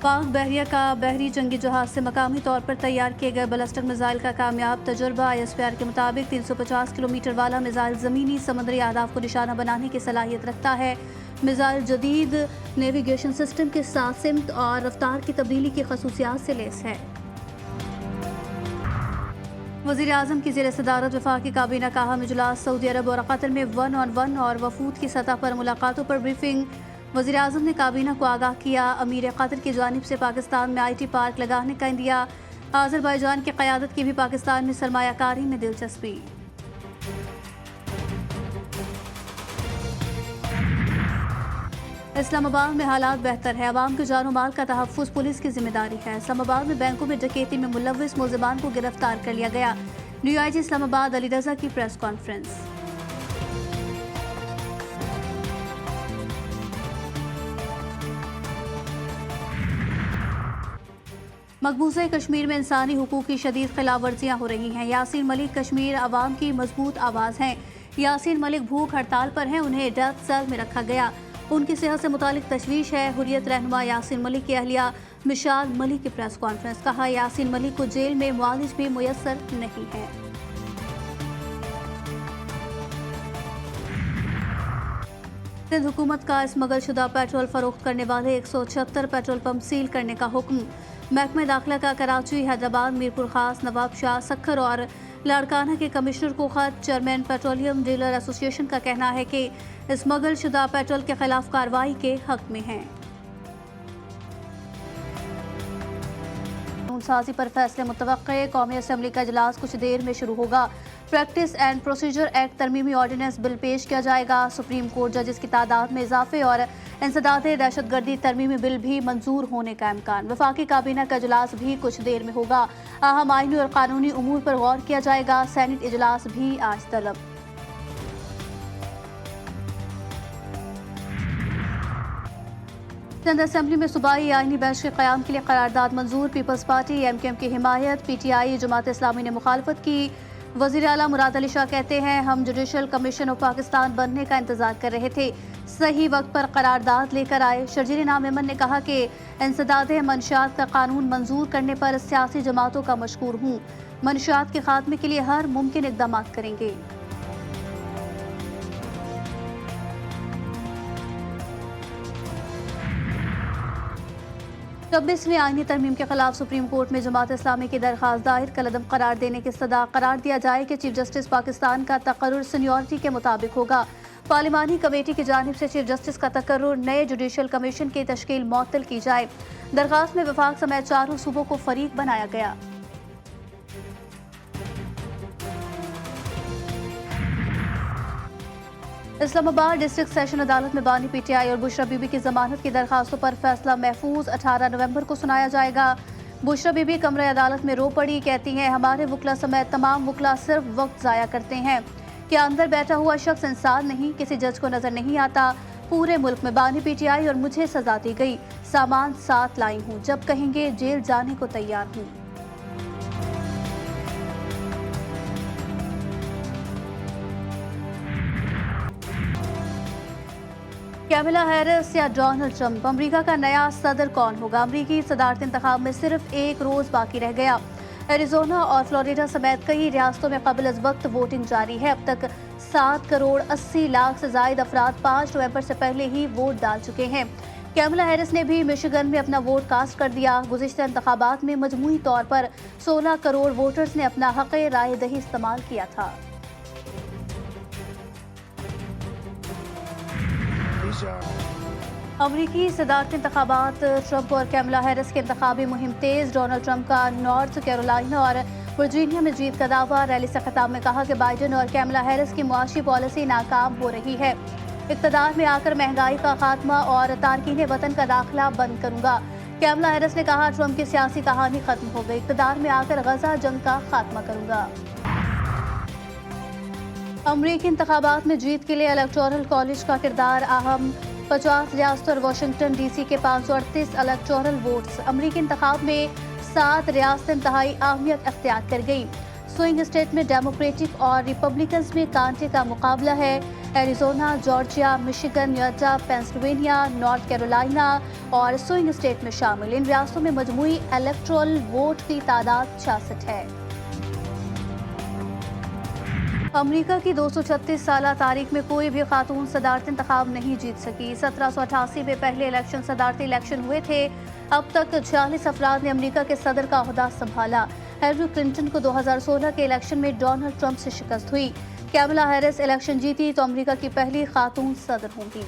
پاک بحریہ کا بحری جنگی جہاز سے مقامی طور پر تیار کیے گئے بیلسٹک میزائل کا کامیاب تجربہ ISPR کے مطابق 350 کلومیٹر والا میزائل زمینی سمندری اہداف کو نشانہ بنانے کی صلاحیت رکھتا ہے۔ میزائل جدید نیویگیشن سسٹم کے ساتھ سمت اور رفتار کی تبدیلی کی خصوصیات سے لیس ہے۔ وزیر اعظم کی زیر صدارت وفاقی کابینہ کا اہم اجلاس سعودی عرب اور قطر میں 1-on-1 اور وفود کی سطح پر ملاقاتوں پر بریفنگ۔ وزیر اعظم نے کابینہ کو آگاہ کیا، امیر قطر کی جانب سے پاکستان میں IT پارک لگانے کا عندیہ۔ آذربائیجان کی قیادت کی بھی پاکستان میں سرمایہ کاری میں دلچسپی۔ اسلام آباد میں حالات بہتر ہے، عوام کے جان و مال کا تحفظ پولیس کی ذمہ داری ہے۔ اسلام آباد میں بینکوں میں ڈکیتی میں ملوث ملزمان کو گرفتار کر لیا گیا۔ DIG اسلام آباد علی رضا کی پریس کانفرنس۔ مقبوضہ کشمیر میں انسانی حقوق کی شدید خلاف ورزیاں ہو رہی ہیں۔ یاسین ملک کشمیر عوام کی مضبوط آواز ہیں۔ یاسین ملک بھوک ہڑتال پر ہیں، انہیں ڈیتھ سیل میں رکھا گیا۔ ان کی صحت سے متعلق تشویش ہے۔ حریت رہنما یاسین ملک کی اہلیہ مشال ملک کی پریس کانفرنس۔ کہا یاسین ملک کو جیل میں معالج بھی میسر نہیں ہے۔ سندھ حکومت کا اسمگل شدہ پیٹرول فروخت کرنے والے 176 پیٹرول پمپ سیل کرنے کا حکم۔ محکمہ داخلہ کا کراچی، حیدرآباد، میرپور خاص، نواب شاہ، سکھر اور لاڑکانہ کے کمشنر کو خط۔ چیئرمین پیٹرولیم ڈیلر ایسوسی ایشن کا کہنا ہے کہ اسمگل شدہ پیٹرول کے خلاف کارروائی کے حق میں ہیں۔ قانون سازی پر فیصلے متوقع، قومی اسمبلی کا اجلاس کچھ دیر میں شروع ہوگا۔ پریکٹس اینڈ پروسیجر ایکٹ ترمیمی آرڈیننس بل پیش کیا جائے گا۔ سپریم کورٹ ججز کی تعداد میں اضافے اور انسداد دہشت گردی ترمیمی بل بھی منظور ہونے کا امکان۔ وفاقی کابینہ کا اجلاس بھی کچھ دیر میں ہوگا۔ اہم آئینی اور قانونی امور پر غور کیا جائے گا۔ سینیٹ اجلاس بھی آج طلب۔ سندھ اسمبلی میں صوبائی آئینی بینچ کے قیام کے لیے قرارداد منظور۔ پیپلز پارٹی MKM کی حمایت، PTI جماعت اسلامی نے مخالفت کی۔ وزیر اعلیٰ مراد علی شاہ کہتے ہیں، ہم جوڈیشل کمیشن آف پاکستان بننے کا انتظار کر رہے تھے، صحیح وقت پر قرارداد لے کر آئے۔ شرجیل انعام ایمن نے کہا کہ انسداد منشیات کا قانون منظور کرنے پر سیاسی جماعتوں کا مشکور ہوں، منشیات کے خاتمے کے لیے ہر ممکن اقدامات کریں گے۔ چھبیسویں آئینی ترمیم کے خلاف سپریم کورٹ میں جماعت اسلامی کی درخواست دائر، کالعدم قرار دینے کی استدعا۔ قرار دیا جائے کہ چیف جسٹس پاکستان کا تقرر سینیورٹی کے مطابق ہوگا۔ پارلیمانی کمیٹی کی جانب سے چیف جسٹس کا تقرر، نئے جوڈیشل کمیشن کی تشکیل معطل کی جائے۔ درخواست میں وفاق سمیت چاروں صوبوں کو فریق بنایا گیا۔ اسلام آباد ڈسٹرکٹ سیشن عدالت میں بانی PTI اور بشرا بی بی کی ضمانت کی درخواستوں پر فیصلہ محفوظ 18 نومبر کو سنایا جائے گا۔ بشرا بی بی کمرہ عدالت میں رو پڑی، کہتی ہیں ہمارے وکلا سمیت تمام وکلا صرف وقت ضائع کرتے ہیں۔ کیا اندر بیٹھا ہوا شخص انسان نہیں؟ کسی جج کو نظر نہیں آتا؟ پورے ملک میں بانی PTI اور مجھے سزا دی گئی، سامان ساتھ لائی ہوں، جب کہیں گے جیل جانے کو تیار ہوں۔ کیملا ہیرس یا ڈونلڈ ٹرمپ، امریکہ کا نیا صدر کون ہوگا؟ امریکی صدارتی انتخاب میں صرف ایک روز باقی رہ گیا۔ ایریزونا اور فلوریڈا سمیت کئی ریاستوں میں قبل از وقت ووٹنگ جاری ہے۔ اب تک 7 کروڑ 80 لاکھ سے زائد افراد 5 نومبر سے پہلے ہی ووٹ ڈال چکے ہیں۔ کیملا ہیرس نے بھی مشیگن میں اپنا ووٹ کاسٹ کر دیا۔ گزشتہ انتخابات میں مجموعی طور پر 16 کروڑ ووٹرز نے اپنا حق رائے دہی استعمال کیا تھا۔ امریکی صدارتی انتخابات، ٹرمپ اور کیملا ہیرس کی انتخابی مہم تیز۔ ڈونلڈ ٹرمپ کا نارتھ کیرولائنا اور ورجینیا میں جیت کا دعویٰ۔ ریلی سے خطاب میں کہا کہ بائیڈن اور کیملا ہیرس کی معاشی پالیسی ناکام ہو رہی ہے۔ اقتدار میں آ کر مہنگائی کا خاتمہ اور تارکین وطن کا داخلہ بند کروں گا۔ کیملا ہیرس نے کہا ٹرمپ کی سیاسی کہانی ختم ہو گئی، اقتدار میں آ کر غزہ جنگ کا خاتمہ کروں گا۔ امریکی انتخابات میں جیت کے لیے الیکٹورل کالج کا کردار اہم۔ 50 ریاستوں اور واشنگٹن ڈی سی کے 538 الیکٹورل ووٹس۔ امریکی انتخاب میں 7 ریاستیں انتہائی اہمیت اختیار کر گئی۔ سوئنگ اسٹیٹ میں ڈیموکریٹک اور ریپبلکنز میں کانٹے کا مقابلہ ہے۔ Arizona, Georgia, Michigan, یوٹا، Pennsylvania, north Carolina اور سوئنگ اسٹیٹ میں شامل۔ ان ریاستوں میں مجموعی الیکٹورل ووٹ کی تعداد 66 ہے۔ امریکہ کی 236 سالہ تاریخ میں کوئی بھی خاتون صدارتی انتخاب نہیں جیت سکی۔ 1788 میں پہلے صدارتی الیکشن ہوئے تھے۔ اب تک 46 افراد نے امریکہ کے صدر کا عہدہ سنبھالا۔ ہیلری کلنٹن کو 2016 کے الیکشن میں ڈونلڈ ٹرمپ سے شکست ہوئی۔ کیملا ہیرس الیکشن جیتی تو امریکہ کی پہلی خاتون صدر ہوں گی۔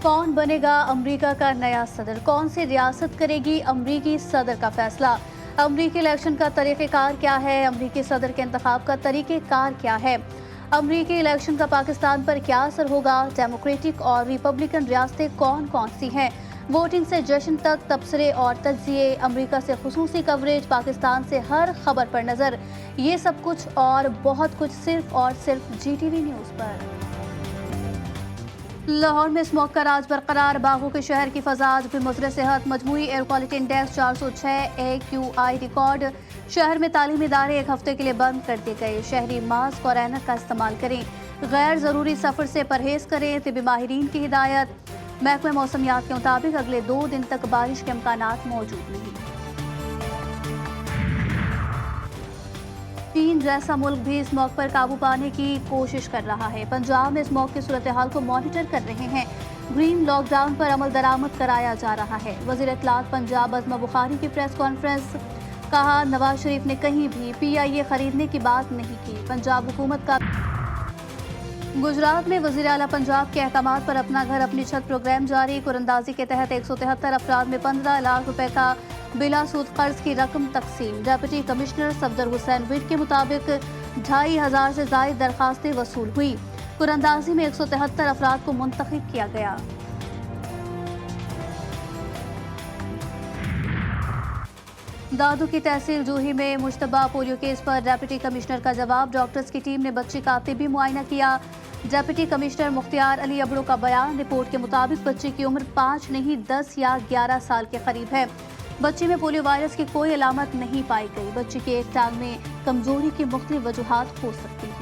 کون بنے گا امریکہ کا نیا صدر؟ کون سی ریاست کرے گی امریکی صدر کا فیصلہ؟ امریکی الیکشن کا طریقہ کار کیا ہے؟ امریکی صدر کے انتخاب کا طریقہ کار کیا ہے؟ امریکی الیکشن کا پاکستان پر کیا اثر ہوگا؟ ڈیموکریٹک اور ریپبلکن ریاستیں کون کون سی ہیں؟ ووٹنگ سے جشن تک تبصرے اور تجزیے، امریکہ سے خصوصی کوریج، پاکستان سے ہر خبر پر نظر، یہ سب کچھ اور بہت کچھ صرف اور صرف جی ٹی وی نیوز پر۔ لاہور میں اسموگ کا راج برقرار، باغوں کے شہر کی فضا آج بھی مضر صحت، مجموعی air quality index 406 AQI record. شہر میں تعلیمی ادارے ایک ہفتے کے لیے بند کر دیے گئے، شہری ماسک اور اینک کا استعمال کریں، غیر ضروری سفر سے پرہیز کریں، طبی ماہرین کی ہدایت۔ محکمہ موسمیات کے مطابق اگلے 2 دن تک بارش کے امکانات موجود نہیں۔ چین جیسا ملک بھی اسموگ پر قابو پانے کی کوشش کر رہا ہے۔ پنجاب میں اسموگ کی صورتحال کو مانیٹر کر رہے ہیں، گرین لاک ڈاؤن پر عمل درآمد کرایا جا رہا ہے۔ وزیر اطلاعات پنجاب عظمہ بخاری کی پریس کانفرنس، کہا نواز شریف نے کہیں بھی PIA خریدنے کی بات نہیں کی، پنجاب حکومت کا۔ گجرات میں وزیر اعلیٰ پنجاب کے احکامات پر اپنا گھر اپنی چھت پروگرام جاری، قراندازی کے تحت 173 افراد میں 15 لاکھ روپے کا بلا سود قرض کی رقم تقسیم۔ Deputy commissioner Safdar Hussain what کے مطابق 2500 سے زائد درخواستیں وصول ہوئی، قراندازی میں 173 افراد کو منتخب کیا گیا۔ دادو کی تحصیل جوہی میں مشتبہ پولیو کیس پر ڈپٹی کمشنر کا جواب، ڈاکٹرز کی ٹیم نے بچی کا طبی معائنہ کیا۔ ڈپٹی کمشنر مختار علی ابڑو کا بیان، رپورٹ کے مطابق بچی کی عمر 5 نہیں 10 یا 11 سال کے قریب ہے۔ بچی میں پولیو وائرس کی کوئی علامت نہیں پائی گئی۔ بچی کی ایک ٹانگ میں کمزوری کی مختلف وجوہات ہو سکتی ہیں۔